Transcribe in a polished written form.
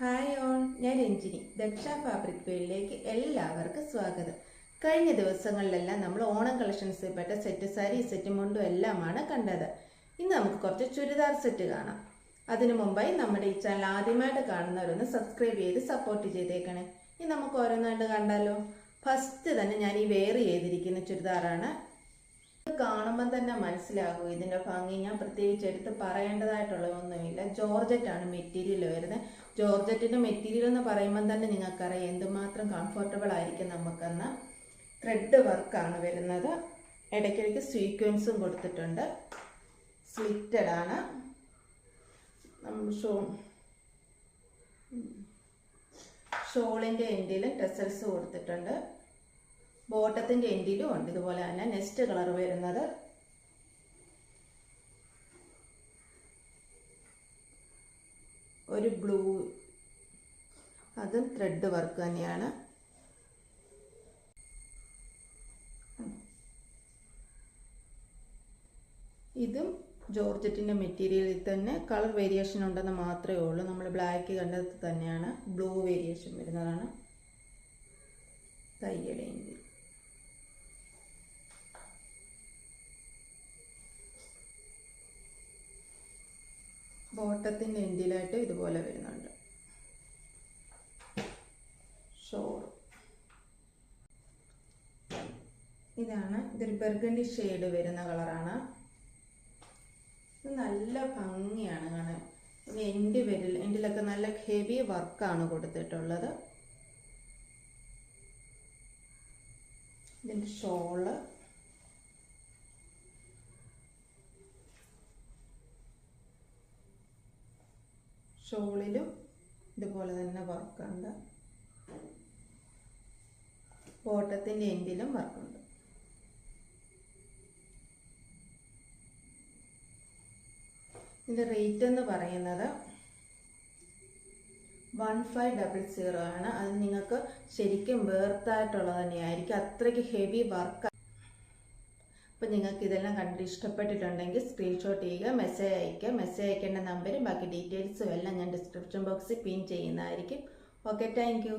Hi all, ഞാൻ Ranjini. Daksha fabric വേൾഡിലേക്ക് എല്ലാവർക്കും സ്വാഗതം. കഴിഞ്ഞ ദിവസങ്ങളിലെല്ലാം നമ്മൾ ഓണം കളക്ഷൻസിൽ പെട്ട സെറ്റ് സാരി, സെറ്റ് മുണ്ടും എല്ലാമാണ് കണ്ടത്. ഇന്ന് നമുക്ക് കുറച്ച് ചുരിദാർ സെറ്റ് കാണാം. അതിനു മുമ്പായി നമ്മുടെ ഈ ചാനൽ ആദ്യമായിട്ട് കാണുന്നവരൊന്ന് സബ്സ്ക്രൈബ് ചെയ്ത് സപ്പോർട്ട് ചെയ്തേക്കണേ. ഇനി നമുക്ക് ഓരോന്നായിട്ട് കണ്ടാലോ. ഫസ്റ്റ് തന്നെ ഞാൻ ഈ വെയർ ചെയ്തിരിക്കുന്ന ചുരിദാറാണ്. കാണുമ്പോൾ തന്നെ മനസ്സിലാകും ഇതിൻ്റെ ഭംഗി. ഞാൻ പ്രത്യേകിച്ച് എടുത്ത് പറയേണ്ടതായിട്ടുള്ളതൊന്നുമില്ല. ജോർജറ്റാണ് മെറ്റീരിയൽ വരുന്നത്. ജോർജറ്റിൻ്റെ മെറ്റീരിയൽ എന്ന് പറയുമ്പോൾ തന്നെ നിങ്ങൾക്കറിയാം എന്തുമാത്രം കംഫർട്ടബിൾ ആയിരിക്കും നമുക്കെന്ന്. ത്രെഡ് വർക്കാണ് വരുന്നത്. ഇടയ്ക്കിടയ്ക്ക് സീക്വൻസും കൊടുത്തിട്ടുണ്ട്. സ്ലിറ്റഡ് ആണ്. ഷോളിൻ്റെ എൻഡിലും ടെസൽസ് കൊടുത്തിട്ടുണ്ട്. ബോട്ടത്തിൻ്റെ എൻഡിലും ഉണ്ട്. ഇതുപോലെ തന്നെ നെക്സ്റ്റ് കളർ വരുന്നത് ഒരു ബ്ലൂ, അതും ത്രെഡ് വർക്ക് തന്നെയാണ്. ഇതും ജോർജറ്റിൻ്റെ മെറ്റീരിയലിൽ തന്നെ കളർ വേരിയേഷൻ ഉണ്ടെന്ന് മാത്രമേ ഉള്ളൂ. നമ്മൾ ബ്ലാക്ക് കണ്ടത് തന്നെയാണ്. ബ്ലൂ വേരിയേഷൻ വരുന്നതാണ്. തയ്യൽ എൻഡിൽ ബോട്ടത്തിൻ്റെ എൻഡിലായിട്ട് ഇതുപോലെ വരുന്നുണ്ട്. ഷോൾ ഇതൊരു ബർഗണ്ടി ഷെയ്ഡ് വരുന്ന കളറാണ്. ഇത് നല്ല ഭംഗിയാണ് കാണാൻ. എൻഡിലൊക്കെ നല്ല ഹെവി വർക്കാണ് കൊടുത്തിട്ടുള്ളത്. ഇതിൻ്റെ ഷോള് ഷോളിലും ഇതുപോലെ തന്നെ വർക്കുണ്ട്. ബോട്ടത്തിൻ്റെ എൻഡിലും വർക്കുണ്ട്. ഇതിൻ്റെ റേറ്റ് എന്ന് പറയുന്നത് 1500 ആണ്. അത് നിങ്ങൾക്ക് ശരിക്കും വേർത്തായിട്ടുള്ളത് തന്നെയായിരിക്കും. അത്രയ്ക്ക് ഹെവി വർക്ക്. അപ്പോൾ നിങ്ങൾക്ക് ഇതെല്ലാം കണ്ടിട്ട് ഇഷ്ടപ്പെട്ടിട്ടുണ്ടെങ്കിൽ സ്ക്രീൻഷോട്ട് ചെയ്യുക, മെസ്സേജ് അയയ്ക്കുക. മെസ്സേജ് അയക്കേണ്ട നമ്പരും ബാക്കി ഡീറ്റെയിൽസും എല്ലാം ഞാൻ ഡിസ്ക്രിപ്ഷൻ ബോക്സിൽ പിൻ ചെയ്യുന്നതായിരിക്കും. Okay, thank you.